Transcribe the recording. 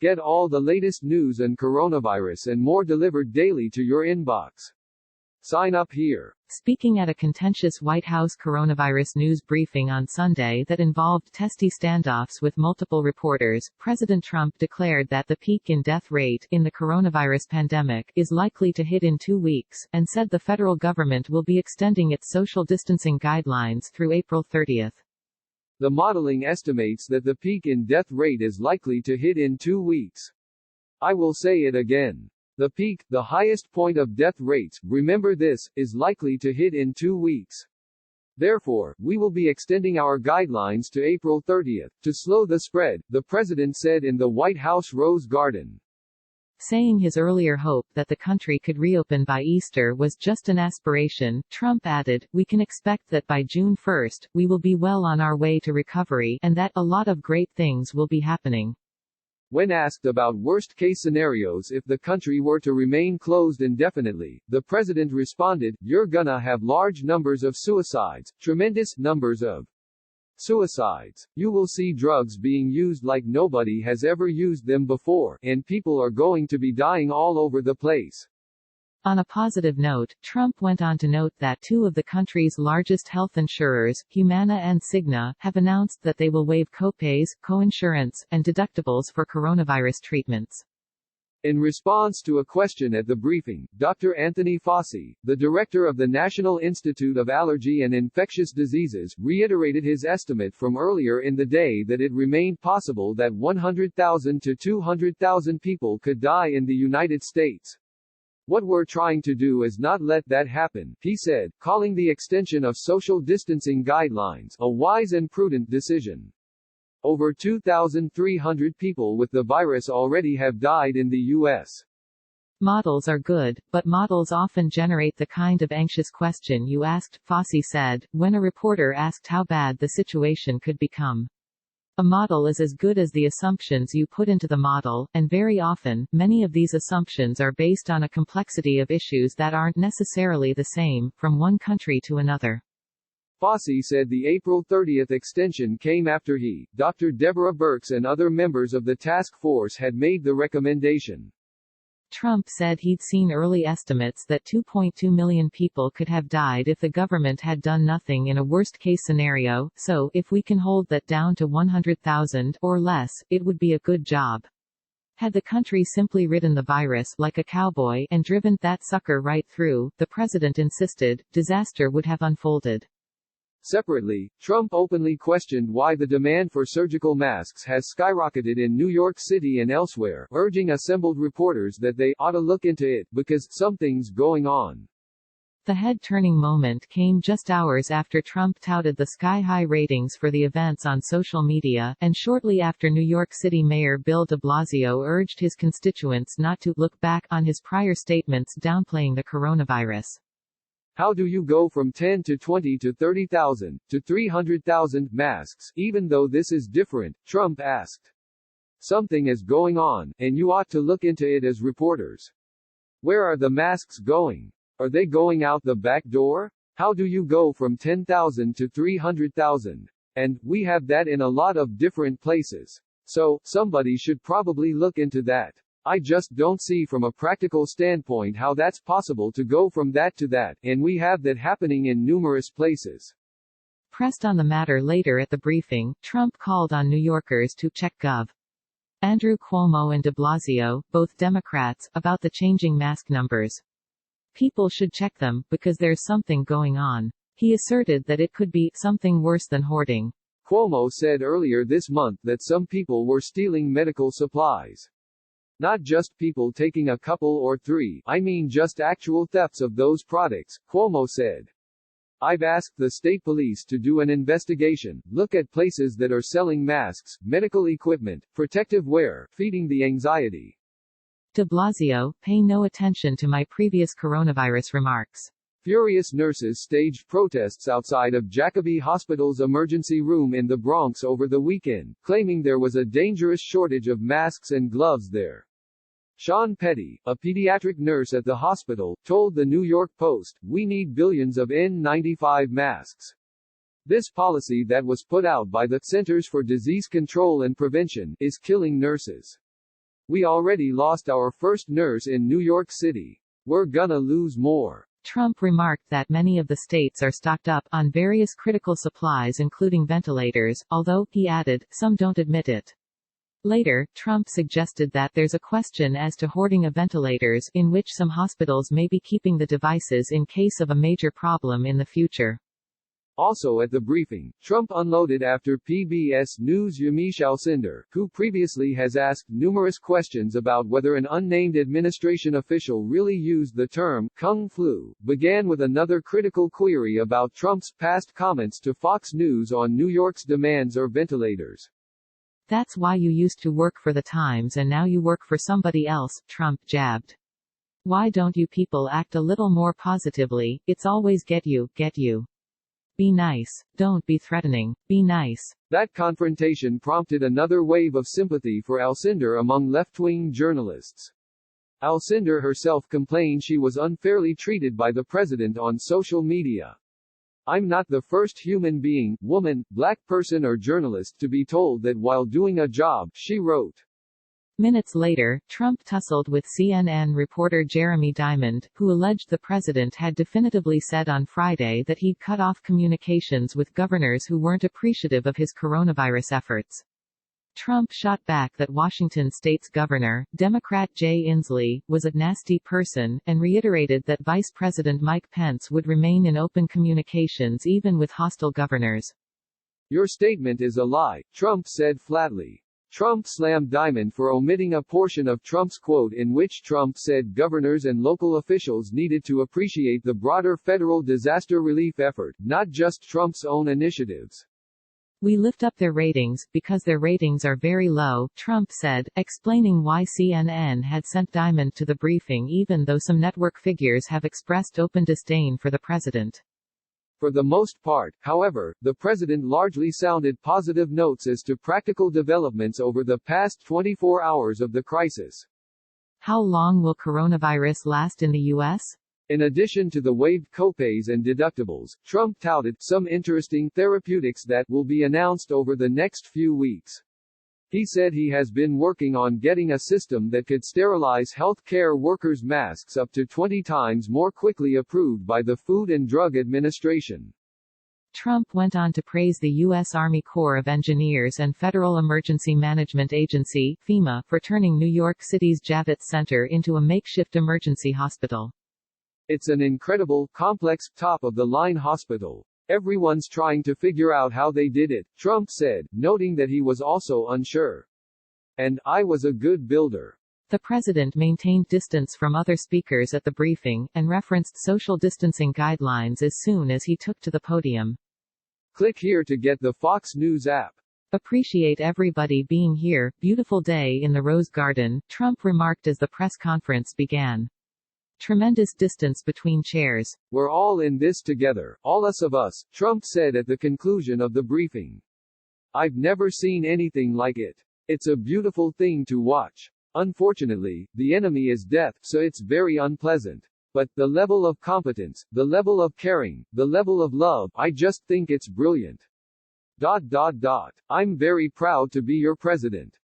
Get all the latest news and coronavirus and more delivered daily to your inbox. Sign up here. Speaking at a contentious White House coronavirus news briefing on Sunday that involved testy standoffs with multiple reporters, President Trump declared that the peak in death rate in the coronavirus pandemic is likely to hit in 2 weeks, and said the federal government will be extending its social distancing guidelines through April 30. The modeling estimates that the peak in death rate is likely to hit in 2 weeks. I will say it again. The peak, the highest point of death rates, remember this, is likely to hit in 2 weeks. Therefore, we will be extending our guidelines to April 30 to slow the spread, the president said in the White House Rose Garden. Saying his earlier hope that the country could reopen by Easter was just an aspiration, Trump added, "We can expect that by June 1, we will be well on our way to recovery, and that a lot of great things will be happening." When asked about worst-case scenarios if the country were to remain closed indefinitely, the president responded, "You're gonna have large numbers of suicides, tremendous numbers of suicides. You will see drugs being used like nobody has ever used them before, and people are going to be dying all over the place." On a positive note, Trump went on to note that 2 of the country's largest health insurers, Humana and Cigna, have announced that they will waive copays, coinsurance, and deductibles for coronavirus treatments. In response to a question at the briefing, Dr. Anthony Fauci, the director of the National Institute of Allergy and Infectious Diseases, reiterated his estimate from earlier in the day that it remained possible that 100,000 to 200,000 people could die in the United States. "What we're trying to do is not let that happen," he said, calling the extension of social distancing guidelines a wise and prudent decision. Over 2,300 people with the virus already have died in the U.S. Models are good, but models often generate the kind of anxious question you asked, Fauci said, when a reporter asked how bad the situation could become. A model is as good as the assumptions you put into the model, and very often, many of these assumptions are based on a complexity of issues that aren't necessarily the same, from one country to another. Fauci said the April 30 extension came after he, Dr. Deborah Birx and other members of the task force had made the recommendation. Trump said he'd seen early estimates that 2.2 million people could have died if the government had done nothing in a worst-case scenario, so, if we can hold that down to 100,000 or less, it would be a good job. Had the country simply ridden the virus like a cowboy and driven that sucker right through, the president insisted, disaster would have unfolded. Separately, Trump openly questioned why the demand for surgical masks has skyrocketed in New York City and elsewhere, urging assembled reporters that they ought to look into it, because something's going on. The head-turning moment came just hours after Trump touted the sky-high ratings for the events on social media, and shortly after New York City Mayor Bill de Blasio urged his constituents not to look back on his prior statements downplaying the coronavirus. "How do you go from 10 to 20 to 30,000, to 300,000 masks, even though this is different?" Trump asked. "Something is going on, and you ought to look into it as reporters. Where are the masks going? Are they going out the back door? How do you go from 10,000 to 300,000? And we have that in a lot of different places. So, somebody should probably look into that. I just don't see from a practical standpoint how that's possible to go from that to that, and we have that happening in numerous places." Pressed on the matter later at the briefing, Trump called on New Yorkers to check Gov. Andrew Cuomo and de Blasio, both Democrats, about the changing mask numbers. "People should check them, because there's something going on." He asserted that it could be something worse than hoarding. Cuomo said earlier this month that some people were stealing medical supplies. "Not just people taking a couple or 3, I mean just actual thefts of those products," Cuomo said. "I've asked the state police to do an investigation, look at places that are selling masks, medical equipment, protective wear, feeding the anxiety." De Blasio, pay no attention to my previous coronavirus remarks. Furious nurses staged protests outside of Jacobi Hospital's emergency room in the Bronx over the weekend, claiming there was a dangerous shortage of masks and gloves there. Sean Petty, a pediatric nurse at the hospital, told the New York Post, "We need billions of N95 masks. This policy that was put out by the Centers for Disease Control and Prevention is killing nurses. We already lost our first nurse in New York City. We're gonna lose more. Trump remarked that many of the states are stocked up on various critical supplies including ventilators, although, he added, some don't admit it. Later, Trump suggested that there's a question as to hoarding of ventilators, in which some hospitals may be keeping the devices in case of a major problem in the future. Also at the briefing, Trump unloaded after PBS News' Yamiche Alcindor, who previously has asked numerous questions about whether an unnamed administration official really used the term Kung Flu, began with another critical query about Trump's past comments to Fox News on New York's demands for ventilators. That's why you used to work for the Times and now you work for somebody else, Trump jabbed. Why don't you people act a little more positively? It's always get you, get you. Be nice. Don't be threatening. Be nice. That confrontation prompted another wave of sympathy for Alcindor among left-wing journalists. Alcindor herself complained she was unfairly treated by the president on social media. I'm not the first human being, woman, black person or journalist to be told that while doing a job, she wrote. Minutes later, Trump tussled with CNN reporter Jeremy Diamond, who alleged the president had definitively said on Friday that he'd cut off communications with governors who weren't appreciative of his coronavirus efforts. Trump shot back that Washington state's governor, Democrat Jay Inslee, was a nasty person, and reiterated that Vice President Mike Pence would remain in open communications even with hostile governors. Your statement is a lie, Trump said flatly. Trump slammed Diamond for omitting a portion of Trump's quote in which Trump said governors and local officials needed to appreciate the broader federal disaster relief effort, not just Trump's own initiatives. We lift up their ratings, because their ratings are very low, Trump said, explaining why CNN had sent Diamond to the briefing even though some network figures have expressed open disdain for the president. For the most part, however, the president largely sounded positive notes as to practical developments over the past 24 hours of the crisis. How long will coronavirus last in the U.S.? In addition to the waived copays and deductibles, Trump touted some interesting therapeutics that will be announced over the next few weeks. He said he has been working on getting a system that could sterilize health care workers' masks up to 20 times more quickly approved by the Food and Drug Administration. Trump went on to praise the U.S. Army Corps of Engineers and Federal Emergency Management Agency, FEMA, for turning New York City's Javits Center into a makeshift emergency hospital. It's an incredible, complex, top-of-the-line hospital. Everyone's trying to figure out how they did it, Trump said, noting that he was also unsure. And, I was a good builder. The president maintained distance from other speakers at the briefing, and referenced social distancing guidelines as soon as he took to the podium. Click here to get the Fox News app. Appreciate everybody being here, beautiful day in the Rose Garden, Trump remarked as the press conference began. Tremendous distance between chairs. We're all in this together, all of us, Trump said at the conclusion of the briefing. I've never seen anything like it. It's a beautiful thing to watch. Unfortunately, the enemy is death, so it's very unpleasant. But, the level of competence, the level of caring, the level of love, I just think it's brilliant. I'm very proud to be your president.